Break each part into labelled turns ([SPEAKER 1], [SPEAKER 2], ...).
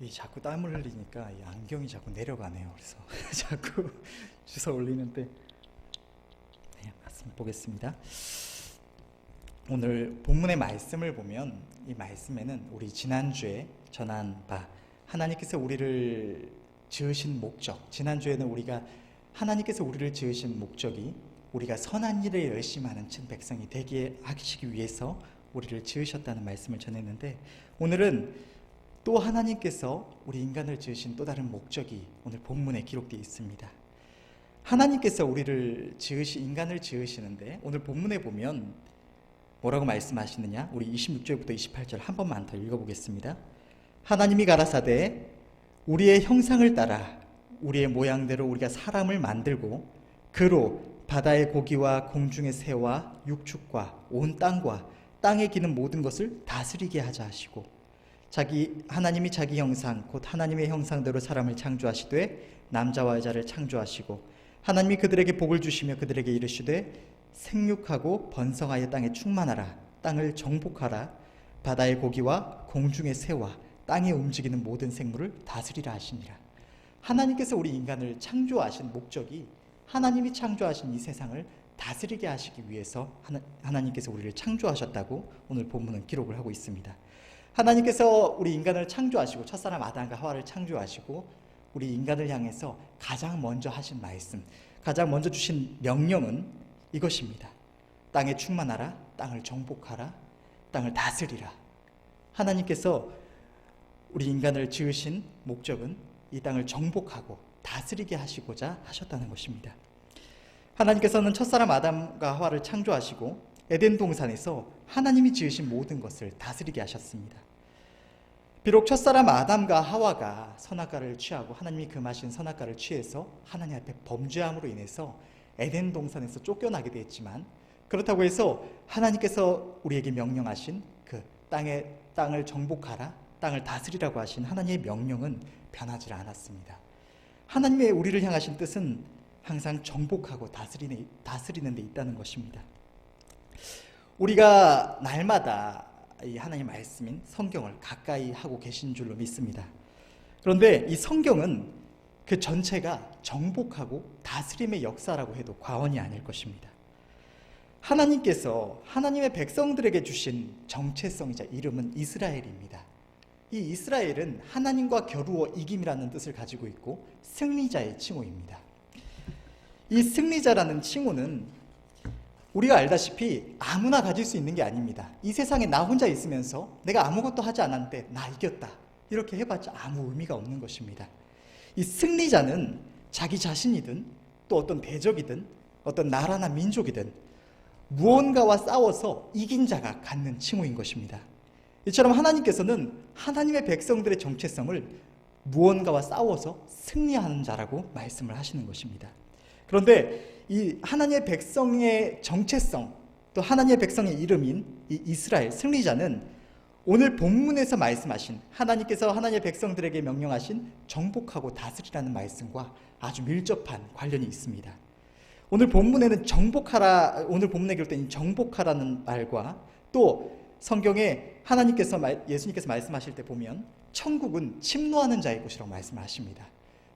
[SPEAKER 1] 자꾸 땀을 흘리니까 이 안경이 자꾸 내려가네요. 그래서 자꾸 주워 올리는데, 네, 말씀 보겠습니다. 오늘 본문의 말씀을 보면 이 말씀에는 우리 지난주에 전한 바 하나님께서 우리를 지으신 목적, 지난주에는 우리가 하나님께서 우리를 지으신 목적이 우리가 선한 일에 열심히 하는 친 백성이 되게 하시기 위해서 우리를 지으셨다는 말씀을 전했는데, 오늘은 또 하나님께서 우리 인간을 지으신 또 다른 목적이 오늘 본문에 기록되어 있습니다. 하나님께서 인간을 지으시는데 오늘 본문에 보면 뭐라고 말씀하시느냐? 우리 26절부터 28절 한 번만 더 읽어보겠습니다. 하나님이 가라사대 우리의 형상을 따라 우리의 모양대로 우리가 사람을 만들고 그로 바다의 고기와 공중의 새와 육축과 온 땅과 땅에 기는 모든 것을 다스리게 하자 하시고, 하나님이 자기 형상 곧 하나님의 형상대로 사람을 창조하시되 남자와 여자를 창조하시고 하나님이 그들에게 복을 주시며 그들에게 이르시되 생육하고 번성하여 땅에 충만하라, 땅을 정복하라, 바다의 고기와 공중의 새와 땅에 움직이는 모든 생물을 다스리라 하시니라. 하나님께서 우리 인간을 창조하신 목적이 하나님이 창조하신 이 세상을 다스리게 하시기 위해서 하나님께서 우리를 창조하셨다고 오늘 본문은 기록을 하고 있습니다. 하나님께서 우리 인간을 창조하시고 첫사람 아담과 하와를 창조하시고 우리 인간을 향해서 가장 먼저 하신 말씀, 가장 먼저 주신 명령은 이것입니다. 땅에 충만하라, 땅을 정복하라, 땅을 다스리라. 하나님께서 우리 인간을 지으신 목적은 이 땅을 정복하고 다스리게 하시고자 하셨다는 것입니다. 하나님께서는 첫사람 아담과 하와를 창조하시고 에덴 동산에서 하나님이 지으신 모든 것을 다스리게 하셨습니다. 비록 첫사람 아담과 하와가 선악과를 취하고 하나님이 금하신 선악과를 취해서 하나님 앞에 범죄함으로 인해서 에덴 동산에서 쫓겨나게 되었지만, 그렇다고 해서 하나님께서 우리에게 명령하신 그 땅을 정복하라, 땅을 다스리라고 하신 하나님의 명령은 변하지 않았습니다. 하나님의 우리를 향하신 뜻은 항상 정복하고 다스리는 데 있다는 것입니다. 우리가 날마다 이 하나님의 말씀인 성경을 가까이 하고 계신 줄로 믿습니다. 그런데 이 성경은 그 전체가 정복하고 다스림의 역사라고 해도 과언이 아닐 것입니다. 하나님께서 하나님의 백성들에게 주신 정체성이자 이름은 이스라엘입니다. 이 이스라엘은 하나님과 겨루어 이김이라는 뜻을 가지고 있고 승리자의 칭호입니다. 이 승리자라는 칭호는 우리가 알다시피 아무나 가질 수 있는 게 아닙니다. 이 세상에 나 혼자 있으면서 내가 아무것도 하지 않았는데 나 이겼다, 이렇게 해봤자 아무 의미가 없는 것입니다. 이 승리자는 자기 자신이든 또 어떤 대적이든 어떤 나라나 민족이든 무언가와 싸워서 이긴 자가 갖는 칭호인 것입니다. 이처럼 하나님께서는 하나님의 백성들의 정체성을 무언가와 싸워서 승리하는 자라고 말씀을 하시는 것입니다. 그런데 이 하나님의 백성의 정체성, 또 하나님의 백성의 이름인 이 이스라엘 승리자는 오늘 본문에서 말씀하신 하나님께서 하나님의 백성들에게 명령하신 정복하고 다스리라는 말씀과 아주 밀접한 관련이 있습니다. 오늘 본문에는 오늘 본문에 기록된 정복하라는 말과 또 성경에 예수님께서 말씀하실 때 보면 천국은 침노하는 자의 곳이라고 말씀하십니다.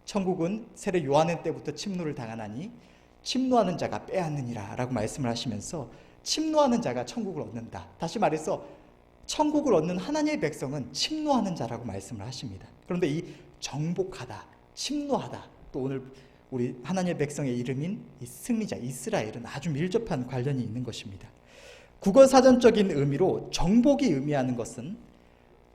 [SPEAKER 1] 천국은 세례 요한의 때부터 침노를 당하나니 침노하는 자가 빼앗느니라 라고 말씀을 하시면서 침노하는 자가 천국을 얻는다. 다시 말해서 천국을 얻는 하나님의 백성은 침노하는 자라고 말씀을 하십니다. 그런데 이 정복하다, 침노하다, 또 오늘 우리 하나님의 백성의 이름인 이 승리자 이스라엘은 아주 밀접한 관련이 있는 것입니다. 국어사전적인 의미로 정복이 의미하는 것은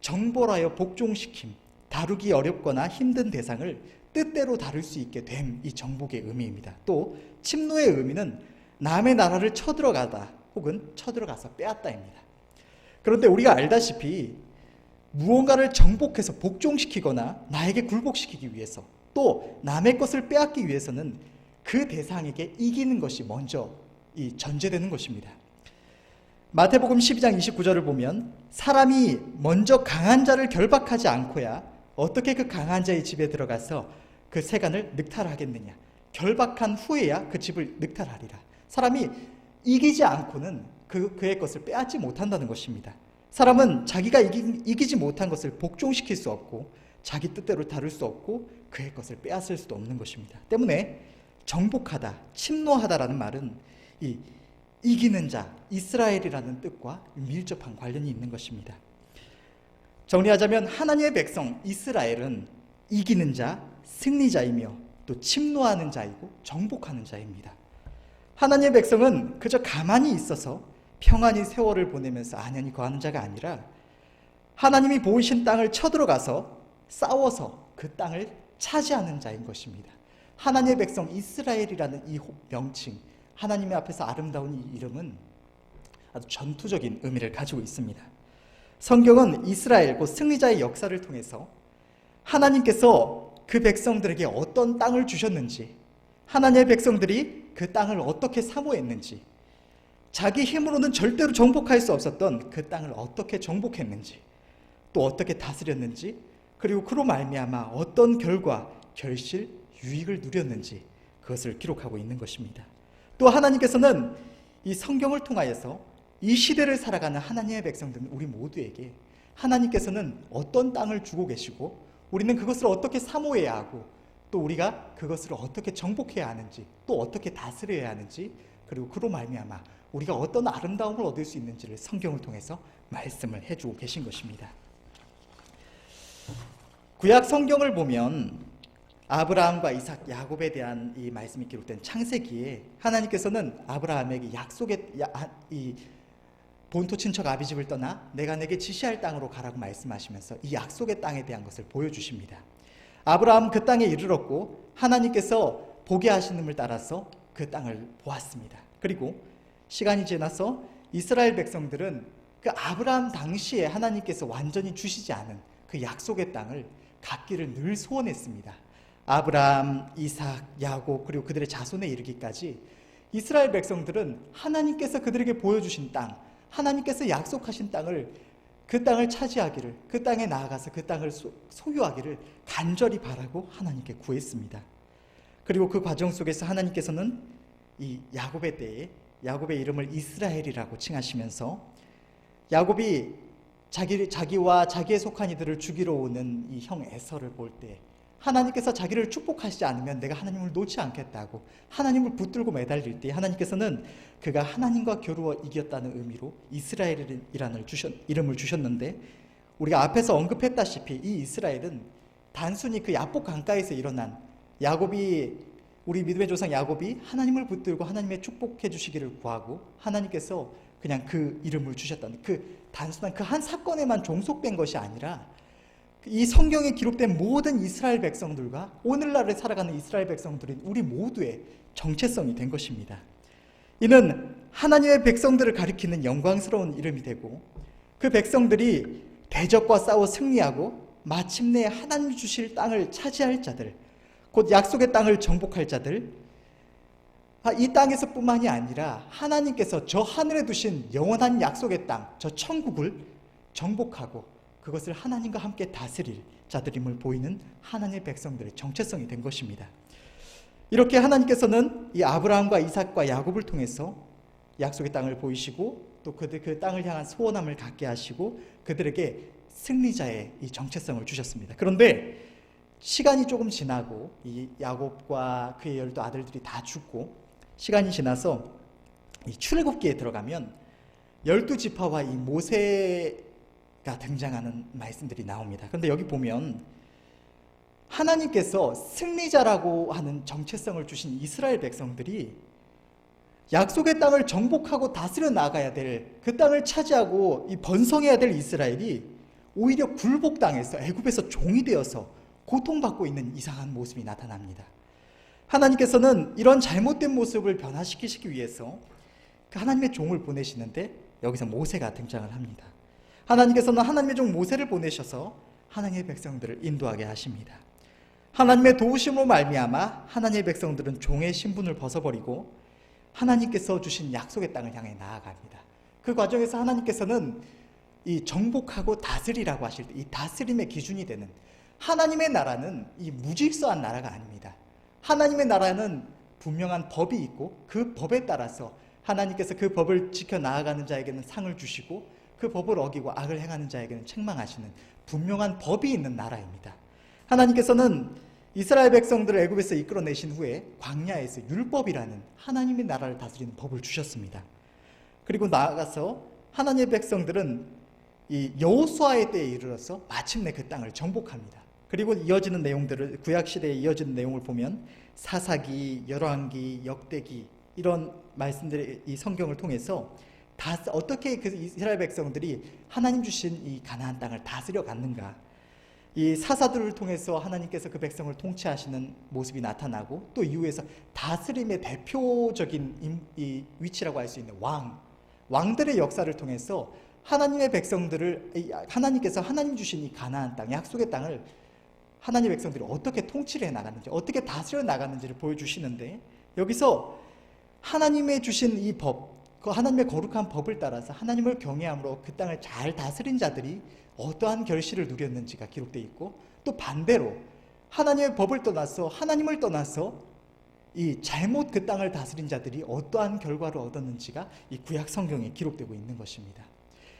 [SPEAKER 1] 정벌하여 복종시킴, 다루기 어렵거나 힘든 대상을 뜻대로 다룰 수 있게 됨, 이 정복의 의미입니다. 또 침노의 의미는 남의 나라를 쳐들어가다 혹은 쳐들어가서 빼앗다입니다. 그런데 우리가 알다시피 무언가를 정복해서 복종시키거나 나에게 굴복시키기 위해서 또 남의 것을 빼앗기 위해서는 그 대상에게 이기는 것이 먼저 전제되는 것입니다. 마태복음 12장 29절을 보면 사람이 먼저 강한 자를 결박하지 않고야 어떻게 그 강한 자의 집에 들어가서 그 세간을 늑탈하겠느냐. 결박한 후에야 그 집을 늑탈하리라. 사람이 이기지 않고는 그의 것을 빼앗지 못한다는 것입니다. 사람은 자기가 이기지 못한 것을 복종시킬 수 없고 자기 뜻대로 다룰 수 없고 그의 것을 빼앗을 수도 없는 것입니다. 때문에 정복하다, 침노하다라는 말은 이 이기는 자, 이스라엘이라는 뜻과 밀접한 관련이 있는 것입니다. 정리하자면 하나님의 백성 이스라엘은 이기는 자, 승리자이며 또 침노하는 자이고 정복하는 자입니다. 하나님의 백성은 그저 가만히 있어서 평안히 세월을 보내면서 안연히 거하는 자가 아니라 하나님이 보이신 땅을 쳐들어가서 싸워서 그 땅을 차지하는 자인 것입니다. 하나님의 백성 이스라엘이라는 이 명칭, 하나님의 앞에서 아름다운 이 이름은 아주 전투적인 의미를 가지고 있습니다. 성경은 이스라엘, 곧 승리자의 역사를 통해서 하나님께서 그 백성들에게 어떤 땅을 주셨는지, 하나님의 백성들이 그 땅을 어떻게 사모했는지, 자기 힘으로는 절대로 정복할 수 없었던 그 땅을 어떻게 정복했는지, 또 어떻게 다스렸는지, 그리고 그로 말미암아 어떤 결과, 결실, 유익을 누렸는지 그것을 기록하고 있는 것입니다. 또 하나님께서는 이 성경을 통하여서 이 시대를 살아가는 하나님의 백성들은 우리 모두에게 하나님께서는 어떤 땅을 주고 계시고 우리는 그것을 어떻게 사모해야 하고 또 우리가 그것을 어떻게 정복해야 하는지 또 어떻게 다스려야 하는지 그리고 그로 말미암아 우리가 어떤 아름다움을 얻을 수 있는지를 성경을 통해서 말씀을 해주고 계신 것입니다. 구약 성경을 보면 아브라함과 이삭, 야곱에 대한 이 말씀이 기록된 창세기에 하나님께서는 아브라함에게 약속의 이 본토 친척 아비집을 떠나 내가 내게 지시할 땅으로 가라고 말씀하시면서 이 약속의 땅에 대한 것을 보여주십니다. 아브라함 그 땅에 이르렀고 하나님께서 보게 하시는 을 따라서 그 땅을 보았습니다. 그리고 시간이 지나서 이스라엘 백성들은 그 아브라함 당시에 하나님께서 완전히 주시지 않은 그 약속의 땅을 갖기를 늘 소원했습니다. 아브라함, 이삭, 야곱 그리고 그들의 자손에 이르기까지 이스라엘 백성들은 하나님께서 그들에게 보여주신 땅, 하나님께서 약속하신 땅을 그 땅을 차지하기를, 그 땅에 나아가서 그 땅을 소유하기를 간절히 바라고 하나님께 구했습니다. 그리고 그 과정 속에서 하나님께서는 이 야곱의 때에 야곱의 이름을 이스라엘이라고 칭하시면서 야곱이 자기와 자기에 속한 이들을 죽이러 오는 이 형 에서를 볼 때 하나님께서 자기를 축복하시지 않으면 내가 하나님을 놓지 않겠다고 하나님을 붙들고 매달릴 때 하나님께서는 그가 하나님과 겨루어 이겼다는 의미로 이스라엘이라는 이름을 주셨는데 우리가 앞에서 언급했다시피 이 이스라엘은 단순히 그 야복 강가에서 일어난 우리 믿음의 조상 야곱이 하나님을 붙들고 하나님의 축복해 주시기를 구하고 하나님께서 그냥 그 이름을 주셨다는 그 단순한 그 한 사건에만 종속된 것이 아니라 이 성경에 기록된 모든 이스라엘 백성들과 오늘날을 살아가는 이스라엘 백성들인 우리 모두의 정체성이 된 것입니다. 이는 하나님의 백성들을 가리키는 영광스러운 이름이 되고 그 백성들이 대적과 싸워 승리하고 마침내 하나님 주실 땅을 차지할 자들, 곧 약속의 땅을 정복할 자들, 이 땅에서 뿐만이 아니라 하나님께서 저 하늘에 두신 영원한 약속의 땅, 저 천국을 정복하고 그것을 하나님과 함께 다스릴 자들임을 보이는 하나님의 백성들의 정체성이 된 것입니다. 이렇게 하나님께서는 이 아브라함과 이삭과 야곱을 통해서 약속의 땅을 보이시고 또 그들 그 땅을 향한 소원함을 갖게 하시고 그들에게 승리자의 이 정체성을 주셨습니다. 그런데 시간이 조금 지나고 이 야곱과 그의 12 아들들이 다 죽고 시간이 지나서 이 출애굽기에 들어가면 12지파와 이 모세가 등장하는 말씀들이 나옵니다. 그런데 여기 보면 하나님께서 승리자라고 하는 정체성을 주신 이스라엘 백성들이 약속의 땅을 정복하고 다스려 나가야 될 그 땅을 차지하고 이 번성해야 될 이스라엘이 오히려 굴복당해서 애굽에서 종이 되어서 고통받고 있는 이상한 모습이 나타납니다. 하나님께서는 이런 잘못된 모습을 변화시키시기 위해서 그 하나님의 종을 보내시는데 여기서 모세가 등장을 합니다. 하나님께서는 하나님의 종 모세를 보내셔서 하나님의 백성들을 인도하게 하십니다. 하나님의 도우심으로 말미암아 하나님의 백성들은 종의 신분을 벗어버리고 하나님께서 주신 약속의 땅을 향해 나아갑니다. 그 과정에서 하나님께서는 이 정복하고 다스리라고 하실 때 이 다스림의 기준이 되는 하나님의 나라는 이 무질서한 나라가 아닙니다. 하나님의 나라는 분명한 법이 있고 그 법에 따라서 하나님께서 그 법을 지켜 나아가는 자에게는 상을 주시고 그 법을 어기고 악을 행하는 자에게는 책망하시는 분명한 법이 있는 나라입니다. 하나님께서는 이스라엘 백성들을 애굽에서 이끌어내신 후에 광야에서 율법이라는 하나님의 나라를 다스리는 법을 주셨습니다. 그리고 나아가서 하나님의 백성들은 이 여호수아의 때에 이르러서 마침내 그 땅을 정복합니다. 그리고 이어지는 내용들을, 구약시대에 이어지는 내용을 보면 사사기, 열왕기, 역대기 이런 말씀들이 이 성경을 통해서 어떻게 그 이스라엘 백성들이 하나님 주신 이 가나안 땅을 다스려 갔는가, 이 사사들을 통해서 하나님께서 그 백성을 통치하시는 모습이 나타나고, 또 이후에서 다스림의 대표적인 이 위치라고 할 수 있는 왕들의 역사를 통해서 하나님의 백성들을, 하나님께서 하나님 주신 이 가나안 땅, 약속의 땅을 하나님의 백성들이 어떻게 통치를 해 나갔는지, 어떻게 다스려 나갔는지를 보여주시는데, 여기서 하나님의 주신 이 법, 그 하나님의 거룩한 법을 따라서 하나님을 경외함으로 그 땅을 잘 다스린 자들이 어떠한 결실을 누렸는지가 기록되어 있고, 또 반대로 하나님의 법을 떠나서, 하나님을 떠나서 이 잘못 그 땅을 다스린 자들이 어떠한 결과를 얻었는지가 이 구약 성경에 기록되고 있는 것입니다.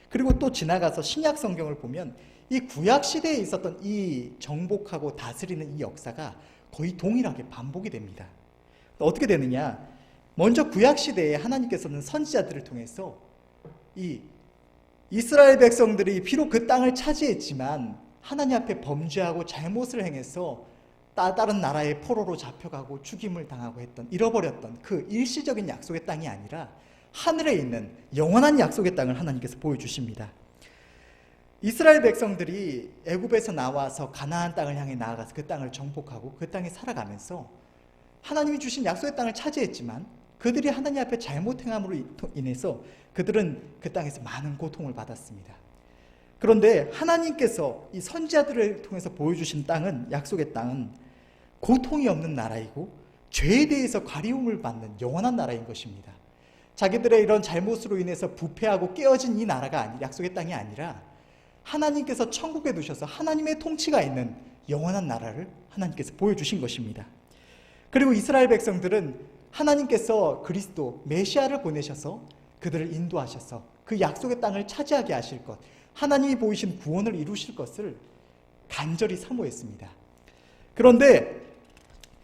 [SPEAKER 1] 그리고 또 지나가서 신약 성경을 보면 이 구약 시대에 있었던 이 정복하고 다스리는 이 역사가 거의 동일하게 반복이 됩니다. 어떻게 되느냐? 먼저 구약 시대에 하나님께서는 선지자들을 통해서 이 이스라엘 백성들이 비록 그 땅을 차지했지만 하나님 앞에 범죄하고 잘못을 행해서 다른 나라의 포로로 잡혀가고 죽임을 당하고 했던, 잃어버렸던 그 일시적인 약속의 땅이 아니라 하늘에 있는 영원한 약속의 땅을 하나님께서 보여주십니다. 이스라엘 백성들이 애굽에서 나와서 가나안 땅을 향해 나아가서 그 땅을 정복하고 그 땅에 살아가면서 하나님이 주신 약속의 땅을 차지했지만 그들이 하나님 앞에 잘못 행함으로 인해서 그들은 그 땅에서 많은 고통을 받았습니다. 그런데 하나님께서 이 선지자들을 통해서 보여주신 땅은, 약속의 땅은 고통이 없는 나라이고 죄에 대해서 관리움을 받는 영원한 나라인 것입니다. 자기들의 이런 잘못으로 인해서 부패하고 깨어진 이 나라가 아니, 약속의 땅이 아니라 하나님께서 천국에 두셔서 하나님의 통치가 있는 영원한 나라를 하나님께서 보여주신 것입니다. 그리고 이스라엘 백성들은 하나님께서 그리스도 메시아를 보내셔서 그들을 인도하셔서 그 약속의 땅을 차지하게 하실 것, 하나님이 보이신 구원을 이루실 것을 간절히 사모했습니다. 그런데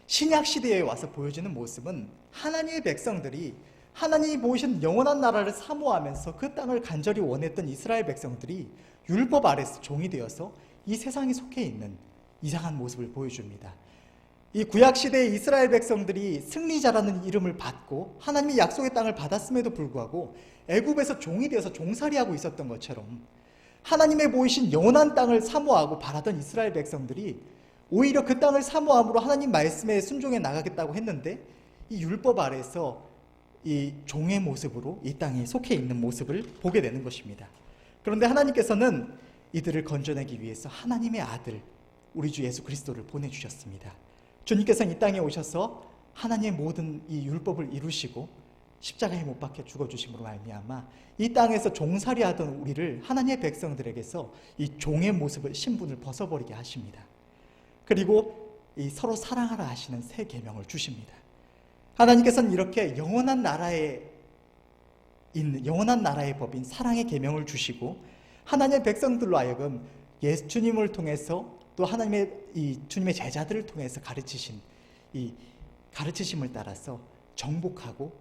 [SPEAKER 1] 신약 시대에 와서 보여지는 모습은 하나님의 백성들이 하나님이 보이신 영원한 나라를 사모하면서 그 땅을 간절히 원했던 이스라엘 백성들이 율법 아래서 종이 되어서 이 세상에 속해 있는 이상한 모습을 보여줍니다. 이 구약시대의 이스라엘 백성들이 승리자라는 이름을 받고 하나님의 약속의 땅을 받았음에도 불구하고 애굽에서 종이 되어서 종살이하고 있었던 것처럼 하나님의 보이신 영원한 땅을 사모하고 바라던 이스라엘 백성들이 오히려 그 땅을 사모함으로 하나님 말씀에 순종해 나가겠다고 했는데 이 율법 아래에서 이 종의 모습으로 이 땅에 속해 있는 모습을 보게 되는 것입니다. 그런데 하나님께서는 이들을 건져내기 위해서 하나님의 아들 우리 주 예수 그리스도를 보내주셨습니다. 주님께서는 이 땅에 오셔서 하나님의 모든 이 율법을 이루시고 십자가에 못 박혀 죽어주심으로 말미암아 이 땅에서 종살이하던 우리를 하나님의 백성들에게서 이 종의 모습을, 신분을 벗어버리게 하십니다. 그리고 이 서로 사랑하라 하시는 새 계명을 주십니다. 하나님께서는 이렇게 영원한 나라에 있는 영원한 나라의 법인 사랑의 계명을 주시고 하나님의 백성들로 하여금 예수님을 통해서 또 하나님의 이 주님의 제자들을 통해서 가르치신 이 가르치심을 따라서 정복하고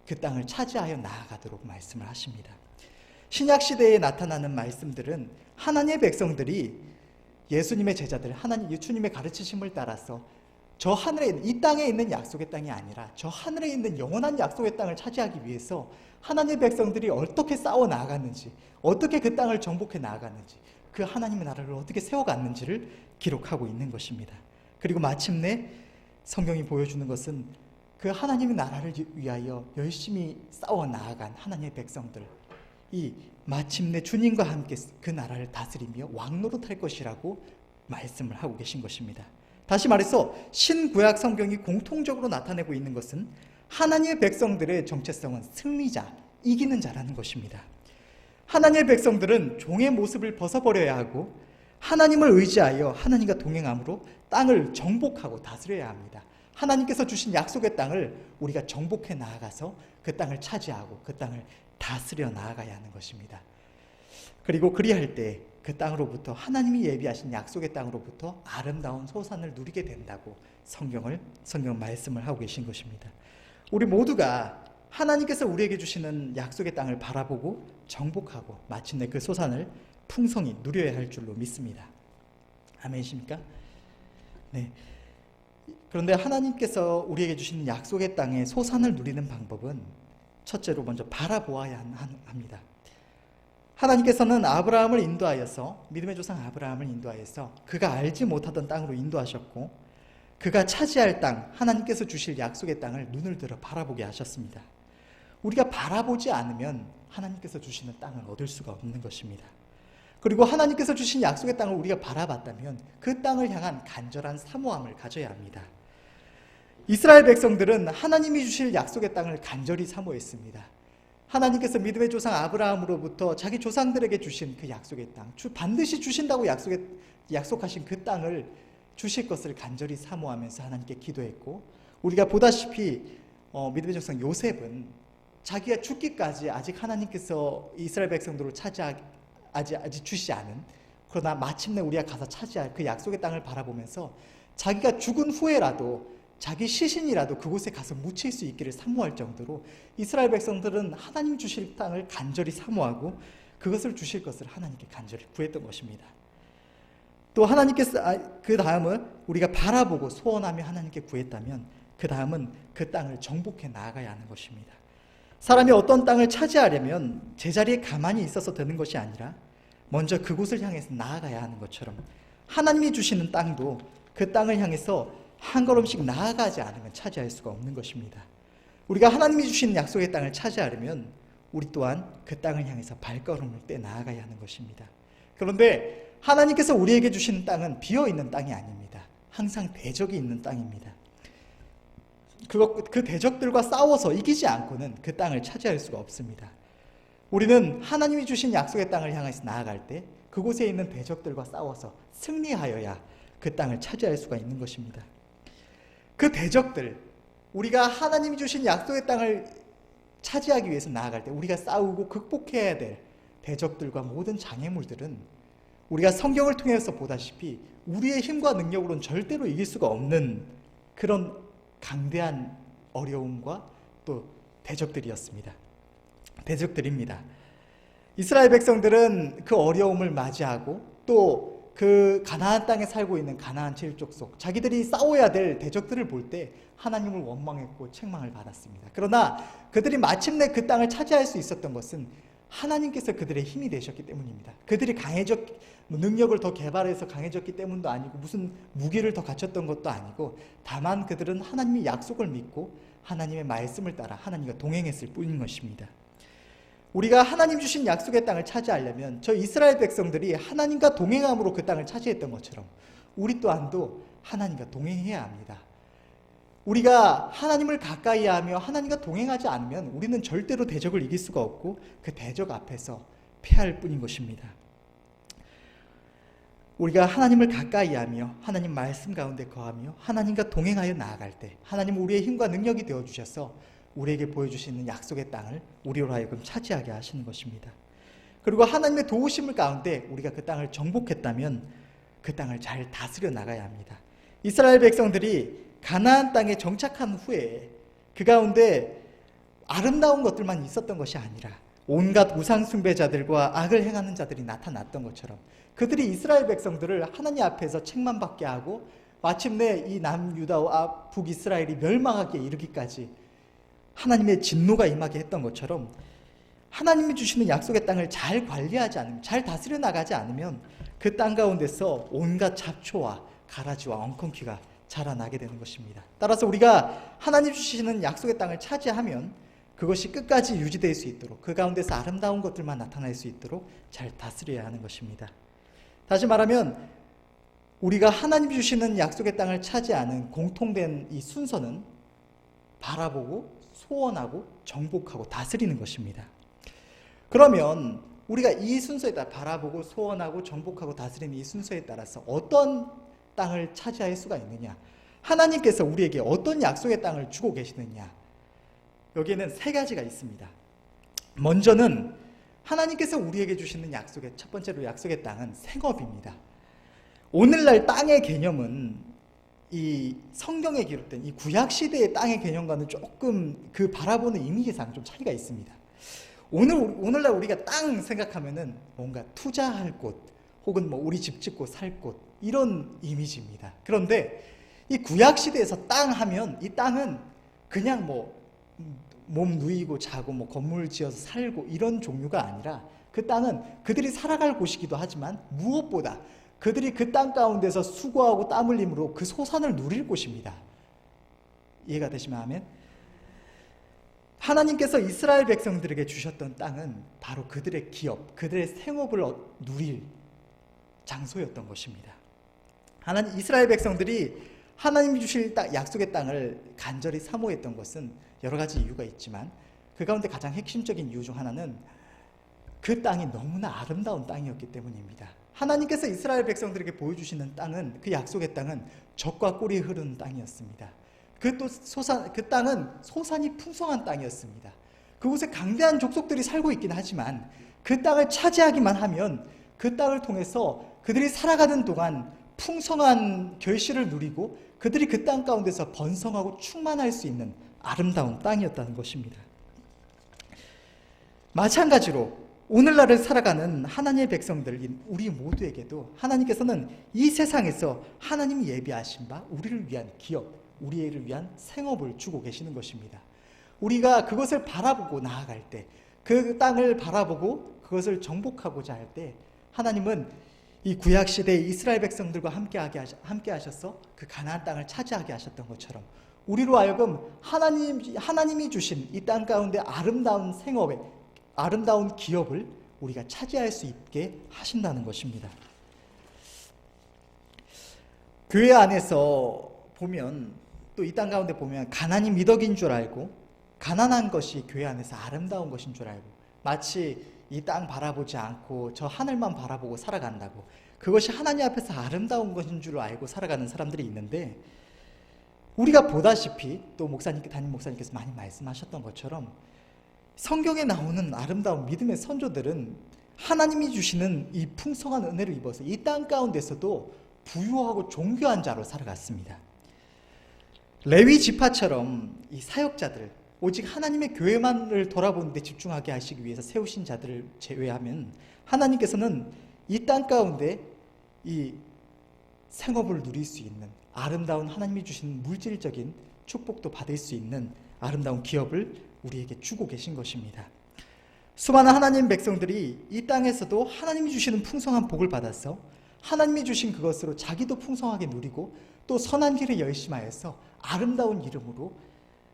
[SPEAKER 1] 그 땅을 차지하여 나아가도록 말씀을 하십니다. 신약 시대에 나타나는 말씀들은 하나님의 백성들이 예수님의 제자들, 주님의 가르치심을 따라서 저 하늘에 있는 이 땅에 있는 약속의 땅이 아니라 저 하늘에 있는 영원한 약속의 땅을 차지하기 위해서 하나님의 백성들이 어떻게 싸워 나아갔는지, 어떻게 그 땅을 정복해 나아갔는지, 그 하나님의 나라를 어떻게 세워갔는지를 기록하고 있는 것입니다. 그리고 마침내 성경이 보여주는 것은 그 하나님의 나라를 위하여 열심히 싸워 나아간 하나님의 백성들, 이 마침내 주님과 함께 그 나라를 다스리며 왕노릇할 것이라고 말씀을 하고 계신 것입니다. 다시 말해서 신구약 성경이 공통적으로 나타내고 있는 것은 하나님의 백성들의 정체성은 승리자, 이기는 자라는 것입니다. 하나님의 백성들은 종의 모습을 벗어버려야 하고 하나님을 의지하여 하나님과 동행함으로 땅을 정복하고 다스려야 합니다. 하나님께서 주신 약속의 땅을 우리가 정복해 나아가서 그 땅을 차지하고 그 땅을 다스려 나아가야 하는 것입니다. 그리고 그리할 때 그 땅으로부터 하나님이 예비하신 약속의 땅으로부터 아름다운 소산을 누리게 된다고 성경 말씀을 하고 계신 것입니다. 우리 모두가 하나님께서 우리에게 주시는 약속의 땅을 바라보고 정복하고 마침내 그 소산을 풍성히 누려야 할 줄로 믿습니다. 아멘이십니까? 네. 그런데 하나님께서 우리에게 주시는 약속의 땅의 소산을 누리는 방법은 첫째로 먼저 바라보아야 합니다. 하나님께서는 아브라함을 인도하여서, 믿음의 조상 아브라함을 인도하여서 그가 알지 못하던 땅으로 인도하셨고, 그가 차지할 땅, 하나님께서 주실 약속의 땅을 눈을 들어 바라보게 하셨습니다. 우리가 바라보지 않으면 하나님께서 주시는 땅을 얻을 수가 없는 것입니다. 그리고 하나님께서 주신 약속의 땅을 우리가 바라봤다면 그 땅을 향한 간절한 사모함을 가져야 합니다. 이스라엘 백성들은 하나님이 주실 약속의 땅을 간절히 사모했습니다. 하나님께서 믿음의 조상 아브라함으로부터 자기 조상들에게 주신 그 약속의 땅, 반드시 주신다고 약속하신 그 땅을 주실 것을 간절히 사모하면서 하나님께 기도했고, 우리가 보다시피 믿음의 조상 요셉은 자기가 죽기까지 아직 하나님께서 이스라엘 백성들을 아직 주시지 않은, 그러나 마침내 우리가 가서 차지할 그 약속의 땅을 바라보면서 자기가 죽은 후에라도 자기 시신이라도 그곳에 가서 묻힐 수 있기를 사모할 정도로 이스라엘 백성들은 하나님 주실 땅을 간절히 사모하고 그것을 주실 것을 하나님께 간절히 구했던 것입니다. 또 하나님께서 그 다음은 우리가 바라보고 소원하며 하나님께 구했다면 그 다음은 그 땅을 정복해 나아가야 하는 것입니다. 사람이 어떤 땅을 차지하려면 제자리에 가만히 있어서 되는 것이 아니라 먼저 그곳을 향해서 나아가야 하는 것처럼 하나님이 주시는 땅도 그 땅을 향해서 한 걸음씩 나아가지 않으면 차지할 수가 없는 것입니다. 우리가 하나님이 주시는 약속의 땅을 차지하려면 우리 또한 그 땅을 향해서 발걸음을 떼 나아가야 하는 것입니다. 그런데 하나님께서 우리에게 주시는 땅은 비어있는 땅이 아닙니다. 항상 대적이 있는 땅입니다. 그 대적들과 싸워서 이기지 않고는 그 땅을 차지할 수가 없습니다. 우리는 하나님이 주신 약속의 땅을 향해서 나아갈 때 그곳에 있는 대적들과 싸워서 승리하여야 그 땅을 차지할 수가 있는 것입니다. 그 대적들, 우리가 하나님이 주신 약속의 땅을 차지하기 위해서 나아갈 때 우리가 싸우고 극복해야 될 대적들과 모든 장애물들은 우리가 성경을 통해서 보다시피 우리의 힘과 능력으로는 절대로 이길 수가 없는 그런 강대한 어려움과 또 대적들입니다. 이스라엘 백성들은 그 어려움을 맞이하고 또 그 가나안 땅에 살고 있는 가나안 7족속, 자기들이 싸워야 될 대적들을 볼 때 하나님을 원망했고 책망을 받았습니다. 그러나 그들이 마침내 그 땅을 차지할 수 있었던 것은 하나님께서 그들의 힘이 되셨기 때문입니다. 그들이 능력을 더 개발해서 강해졌기 때문도 아니고 무슨 무기를 더 갖췄던 것도 아니고, 다만 그들은 하나님의 약속을 믿고 하나님의 말씀을 따라 하나님과 동행했을 뿐인 것입니다. 우리가 하나님 주신 약속의 땅을 차지하려면 저 이스라엘 백성들이 하나님과 동행함으로 그 땅을 차지했던 것처럼 우리 또한도 하나님과 동행해야 합니다. 우리가 하나님을 가까이 하며 하나님과 동행하지 않으면 우리는 절대로 대적을 이길 수가 없고 그 대적 앞에서 패할 뿐인 것입니다. 우리가 하나님을 가까이 하며 하나님 말씀 가운데 거하며 하나님과 동행하여 나아갈 때 하나님은 우리의 힘과 능력이 되어주셔서 우리에게 보여주시는 약속의 땅을 우리로 하여금 차지하게 하시는 것입니다. 그리고 하나님의 도우심을 가운데 우리가 그 땅을 정복했다면 그 땅을 잘 다스려 나가야 합니다. 이스라엘 백성들이 가나안 땅에 정착한 후에 그 가운데 아름다운 것들만 있었던 것이 아니라 온갖 우상 숭배자들과 악을 행하는 자들이 나타났던 것처럼 그들이 이스라엘 백성들을 하나님 앞에서 책망받게 하고 마침내 이 남유다와 북이스라엘이 멸망하게 이르기까지 하나님의 진노가 임하게 했던 것처럼 하나님이 주시는 약속의 땅을 잘 관리하지 않으면, 잘 다스려 나가지 않으면 그 땅 가운데서 온갖 잡초와 가라지와 엉겅퀴가 자라나게 되는 것입니다. 따라서 우리가 하나님 주시는 약속의 땅을 차지하면 그것이 끝까지 유지될 수 있도록, 그 가운데서 아름다운 것들만 나타날 수 있도록 잘 다스려야 하는 것입니다. 다시 말하면 우리가 하나님 주시는 약속의 땅을 차지하는 공통된 이 순서는 바라보고 소원하고 정복하고 다스리는 것입니다. 그러면 우리가 이 순서에 따라 바라보고 소원하고 정복하고 다스리는 이 순서에 따라서 어떤 땅을 차지할 수가 있느냐, 하나님께서 우리에게 어떤 약속의 땅을 주고 계시느냐, 여기에는 세 가지가 있습니다. 먼저는 하나님께서 우리에게 주시는 약속의 첫 번째로 약속의 땅은 생업입니다. 오늘날 땅의 개념은 이 성경에 기록된 이 구약 시대의 땅의 개념과는 조금 그 바라보는 이미지상 좀 차이가 있습니다. 오늘날 우리가 땅 생각하면은 뭔가 투자할 곳, 혹은 뭐 우리 집 짓고 살 곳, 이런 이미지입니다. 그런데 이 구약 시대에서 땅 하면 이 땅은 그냥 뭐 몸 누이고 자고 뭐 건물 지어서 살고 이런 종류가 아니라 그 땅은 그들이 살아갈 곳이기도 하지만 무엇보다 그들이 그 땅 가운데서 수고하고 땀 흘림으로 그 소산을 누릴 곳입니다. 이해가 되시면 아멘? 하나님께서 이스라엘 백성들에게 주셨던 땅은 바로 그들의 기업, 그들의 생업을 누릴 장소였던 것입니다. 이스라엘 백성들이 하나님이 주실 약속의 땅을 간절히 사모했던 것은 여러 가지 이유가 있지만 그 가운데 가장 핵심적인 이유 중 하나는 그 땅이 너무나 아름다운 땅이었기 때문입니다. 하나님께서 이스라엘 백성들에게 보여주시는 땅은, 그 약속의 땅은 젖과 꿀이 흐르는 땅이었습니다. 그 땅은 소산이 풍성한 땅이었습니다. 그곳에 강대한 족속들이 살고 있긴 하지만 그 땅을 차지하기만 하면 그 땅을 통해서 그들이 살아가는 동안 풍성한 결실을 누리고 그들이 그 땅 가운데서 번성하고 충만할 수 있는 아름다운 땅이었다는 것입니다. 마찬가지로 오늘날을 살아가는 하나님의 백성들인 우리 모두에게도 하나님께서는 이 세상에서 하나님이 예비하신 바 우리를 위한 기업, 우리를 위한 생업을 주고 계시는 것입니다. 우리가 그것을 바라보고 나아갈 때, 그 땅을 바라보고 그것을 정복하고자 할 때 하나님은 이 구약시대의 이스라엘 백성들과 함께 하셔서 그 가나안 땅을 차지하게 하셨던 것처럼 우리로 하여금 하나님이 주신 이 땅 가운데 아름다운 생업에, 아름다운 기업을 우리가 차지할 수 있게 하신다는 것입니다. 교회 안에서 보면, 또 이 땅 가운데 보면 가난이 미덕인 줄 알고 가난한 것이 교회 안에서 아름다운 것인 줄 알고 마치 이 땅 바라보지 않고 저 하늘만 바라보고 살아간다고, 그것이 하나님 앞에서 아름다운 것인 줄 알고 살아가는 사람들이 있는데, 우리가 보다시피 또 담임 목사님께서 많이 말씀하셨던 것처럼 성경에 나오는 아름다운 믿음의 선조들은 하나님이 주시는 이 풍성한 은혜를 입어서 이 땅 가운데서도 부유하고 존귀한 자로 살아갔습니다. 레위 지파처럼 이 사역자들, 오직 하나님의 교회만을 돌아보는 데 집중하게 하시기 위해서 세우신 자들을 제외하면 하나님께서는 이 땅 가운데 이 생업을 누릴 수 있는 아름다운, 하나님이 주신 물질적인 축복도 받을 수 있는 아름다운 기업을 우리에게 주고 계신 것입니다. 수많은 하나님 백성들이 이 땅에서도 하나님이 주시는 풍성한 복을 받아서 하나님이 주신 그것으로 자기도 풍성하게 누리고 또 선한 길에 열심하여서 아름다운 이름으로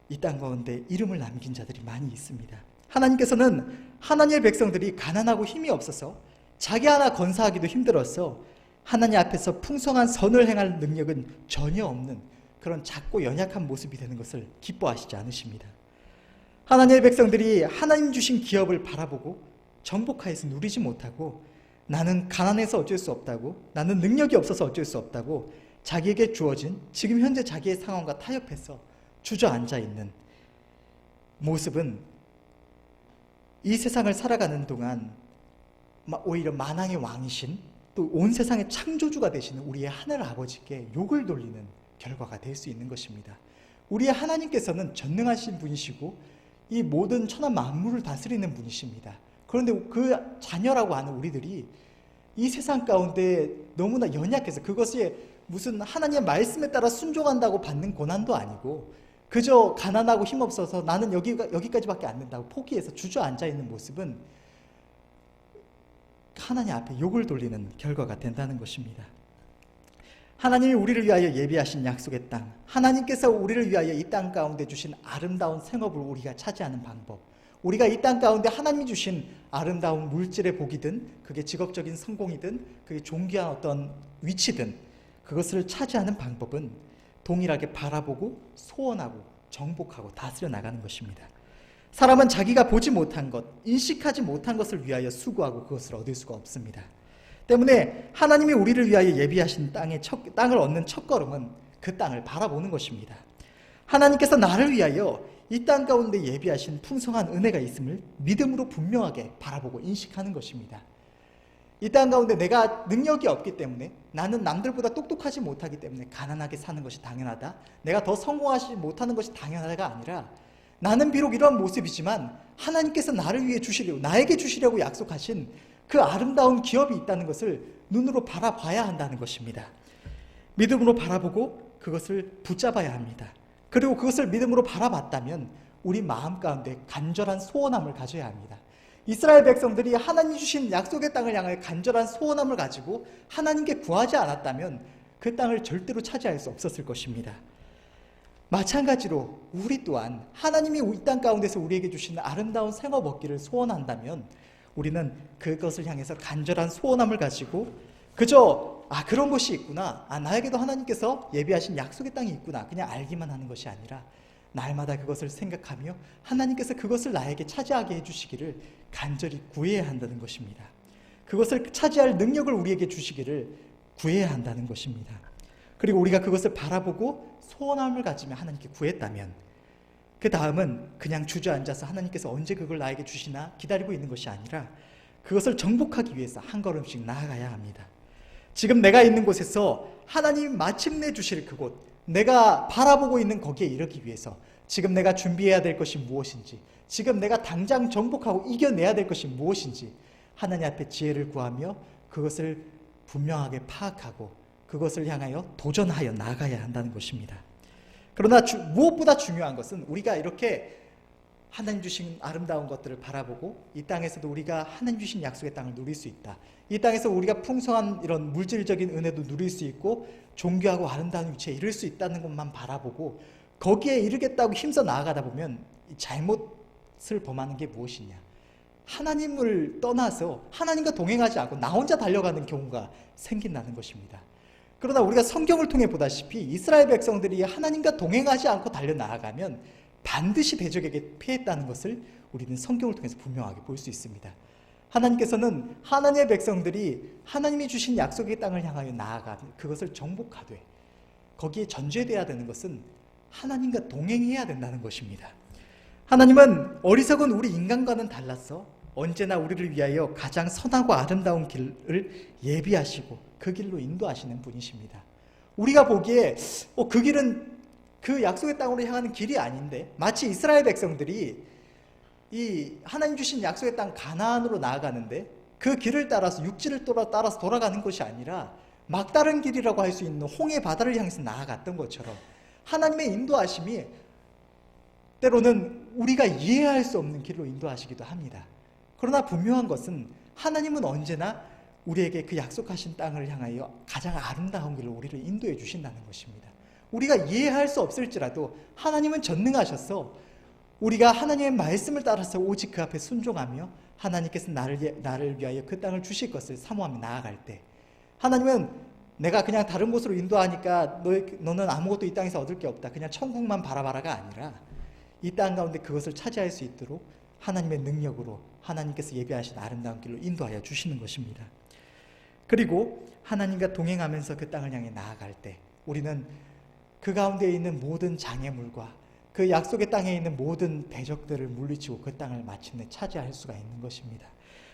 [SPEAKER 1] 이 땅 가운데 이름을 남긴 자들이 많이 있습니다. 하나님께서는 하나님의 백성들이 가난하고 힘이 없어서 자기 하나 건사하기도 힘들어서 하나님 앞에서 풍성한 선을 행할 능력은 전혀 없는 그런 작고 연약한 모습이 되는 것을 기뻐하시지 않으십니다. 하나님의 백성들이 하나님 주신 기업을 바라보고 정복하여서 누리지 못하고 나는 가난해서 어쩔 수 없다고, 나는 능력이 없어서 어쩔 수 없다고 자기에게 주어진 지금 현재 자기의 상황과 타협해서 주저앉아 있는 모습은 이 세상을 살아가는 동안 오히려 만왕의 왕이신 또 온 세상의 창조주가 되시는 우리의 하늘 아버지께 욕을 돌리는 결과가 될 수 있는 것입니다. 우리의 하나님께서는 전능하신 분이시고 이 모든 천하 만물을 다스리는 분이십니다. 그런데 그 자녀라고 하는 우리들이 이 세상 가운데 너무나 연약해서 그것이 무슨 하나님의 말씀에 따라 순종한다고 받는 고난도 아니고 그저 가난하고 힘없어서 나는 여기까지밖에 안 된다고 포기해서 주저앉아 있는 모습은 하나님 앞에 욕을 돌리는 결과가 된다는 것입니다. 하나님이 우리를 위하여 예비하신 약속의 땅, 하나님께서 우리를 위하여 이 땅 가운데 주신 아름다운 생업을 우리가 차지하는 방법, 우리가 이 땅 가운데 하나님이 주신 아름다운 물질의 복이든 그게 직업적인 성공이든 그게 존귀한 어떤 위치든 그것을 차지하는 방법은 동일하게 바라보고 소원하고 정복하고 다스려 나가는 것입니다. 사람은 자기가 보지 못한 것, 인식하지 못한 것을 위하여 수고하고 그것을 얻을 수가 없습니다. 때문에 하나님이 우리를 위하여 예비하신 땅을 얻는 첫걸음은 그 땅을 바라보는 것입니다. 하나님께서 나를 위하여 이 땅 가운데 예비하신 풍성한 은혜가 있음을 믿음으로 분명하게 바라보고 인식하는 것입니다. 이 땅 가운데 내가 능력이 없기 때문에, 나는 남들보다 똑똑하지 못하기 때문에 가난하게 사는 것이 당연하다, 내가 더 성공하지 못하는 것이 당연하다가 아니라, 나는 비록 이러한 모습이지만 하나님께서 나를 위해 주시려고, 나에게 주시려고 약속하신 그 아름다운 기업이 있다는 것을 눈으로 바라봐야 한다는 것입니다. 믿음으로 바라보고 그것을 붙잡아야 합니다. 그리고 그것을 믿음으로 바라봤다면 우리 마음 가운데 간절한 소원함을 가져야 합니다. 이스라엘 백성들이 하나님 주신 약속의 땅을 향해 간절한 소원함을 가지고 하나님께 구하지 않았다면 그 땅을 절대로 차지할 수 없었을 것입니다. 마찬가지로 우리 또한 하나님이 이 땅 가운데서 우리에게 주신 아름다운 생업 얻기를 소원한다면 우리는 그것을 향해서 간절한 소원함을 가지고 그저 그런 것이 있구나, 나에게도 하나님께서 예비하신 약속의 땅이 있구나, 그냥 알기만 하는 것이 아니라 날마다 그것을 생각하며 하나님께서 그것을 나에게 차지하게 해주시기를 간절히 구해야 한다는 것입니다. 그것을 차지할 능력을 우리에게 주시기를 구해야 한다는 것입니다. 그리고 우리가 그것을 바라보고 소원함을 가지며 하나님께 구했다면 그 다음은 그냥 주저앉아서 하나님께서 언제 그걸 나에게 주시나 기다리고 있는 것이 아니라 그것을 정복하기 위해서 한 걸음씩 나아가야 합니다. 지금 내가 있는 곳에서 하나님이 마침내 주실 그곳, 내가 바라보고 있는 거기에 이르기 위해서 지금 내가 준비해야 될 것이 무엇인지, 지금 내가 당장 정복하고 이겨내야 될 것이 무엇인지 하나님 앞에 지혜를 구하며 그것을 분명하게 파악하고 그것을 향하여 도전하여 나아가야 한다는 것입니다. 그러나 무엇보다 중요한 것은 우리가 이렇게 하나님 주신 아름다운 것들을 바라보고 이 땅에서도 우리가 하나님 주신 약속의 땅을 누릴 수 있다, 이 땅에서 우리가 풍성한 이런 물질적인 은혜도 누릴 수 있고 존귀하고 아름다운 위치에 이를 수 있다는 것만 바라보고 거기에 이르겠다고 힘써 나아가다 보면 잘못을 범하는 게 무엇이냐, 하나님을 떠나서 하나님과 동행하지 않고 나 혼자 달려가는 경우가 생긴다는 것입니다. 그러나 우리가 성경을 통해 보다시피 이스라엘 백성들이 하나님과 동행하지 않고 달려나아가면 반드시 대적에게 피했다는 것을 우리는 성경을 통해서 분명하게 볼 수 있습니다. 하나님께서는 하나님의 백성들이 하나님이 주신 약속의 땅을 향하여 나아가 그것을 정복하되 거기에 전제되어야 되는 것은 하나님과 동행해야 된다는 것입니다. 하나님은 어리석은 우리 인간과는 달라서 언제나 우리를 위하여 가장 선하고 아름다운 길을 예비하시고 그 길로 인도하시는 분이십니다. 우리가 보기에 그 길은 그 약속의 땅으로 향하는 길이 아닌데, 마치 이스라엘 백성들이 이 하나님 주신 약속의 땅 가나안으로 나아가는데 그 길을 따라서 육지를 따라서 돌아가는 것이 아니라 막다른 길이라고 할 수 있는 홍해 바다를 향해서 나아갔던 것처럼 하나님의 인도하심이 때로는 우리가 이해할 수 없는 길로 인도하시기도 합니다. 그러나 분명한 것은 하나님은 언제나 우리에게 그 약속하신 땅을 향하여 가장 아름다운 길로 우리를 인도해 주신다는 것입니다. 우리가 이해할 수 없을지라도 하나님은 전능하셔서 우리가 하나님의 말씀을 따라서 오직 그 앞에 순종하며 하나님께서 나를 위하여 그 땅을 주실 것을 사모하며 나아갈 때 하나님은 내가 그냥 다른 곳으로 인도하니까 너는 아무것도 이 땅에서 얻을 게 없다, 그냥 천국만 바라봐라가 아니라 이 땅 가운데 그것을 차지할 수 있도록 하나님의 능력으로 하나님께서 예비하신 아름다운 길로 인도하여 주시는 것입니다. 그리고 하나님과 동행하면서 그 땅을 향해 나아갈 때 우리는 그 가운데 있는 모든 장애물과 그 약속의 땅에 있는 모든 대적들을 물리치고 그 땅을 마침내 차지할 수가 있는 것입니다.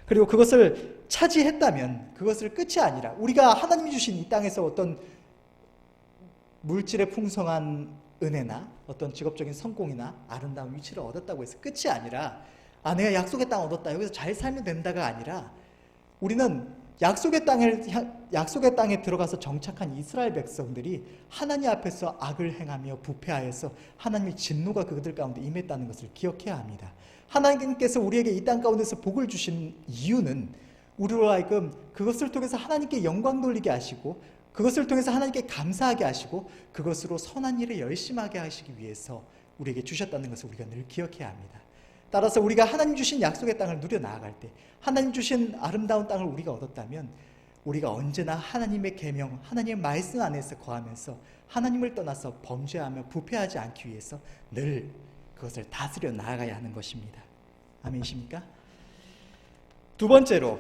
[SPEAKER 1] 그리고 그것을 차지했다면 그것을 끝이 아니라 우리가 하나님이 주신 이 땅에서 어떤 물질의 풍성한 은혜나 어떤 직업적인 성공이나 아름다운 위치를 얻었다고 해서 끝이 아니라 내가 약속의 땅 얻었다, 여기서 잘 살면 된다가 아니라 우리는 약속의 땅에 들어가서 정착한 이스라엘 백성들이 하나님 앞에서 악을 행하며 부패하여서 하나님의 진노가 그들 가운데 임했다는 것을 기억해야 합니다. 하나님께서 우리에게 이 땅 가운데서 복을 주신 이유는 우리로 하여금 그것을 통해서 하나님께 영광 돌리게 하시고 그것을 통해서 하나님께 감사하게 하시고 그것으로 선한 일에 열심하게 하시기 위해서 우리에게 주셨다는 것을 우리가 늘 기억해야 합니다. 따라서 우리가 하나님 주신 약속의 땅을 누려 나아갈 때 하나님 주신 아름다운 땅을 우리가 얻었다면 우리가 언제나 하나님의 계명, 하나님의 말씀 안에서 거하면서 하나님을 떠나서 범죄하며 부패하지 않기 위해서 늘 그것을 다스려 나아가야 하는 것입니다. 아멘이십니까? 두 번째로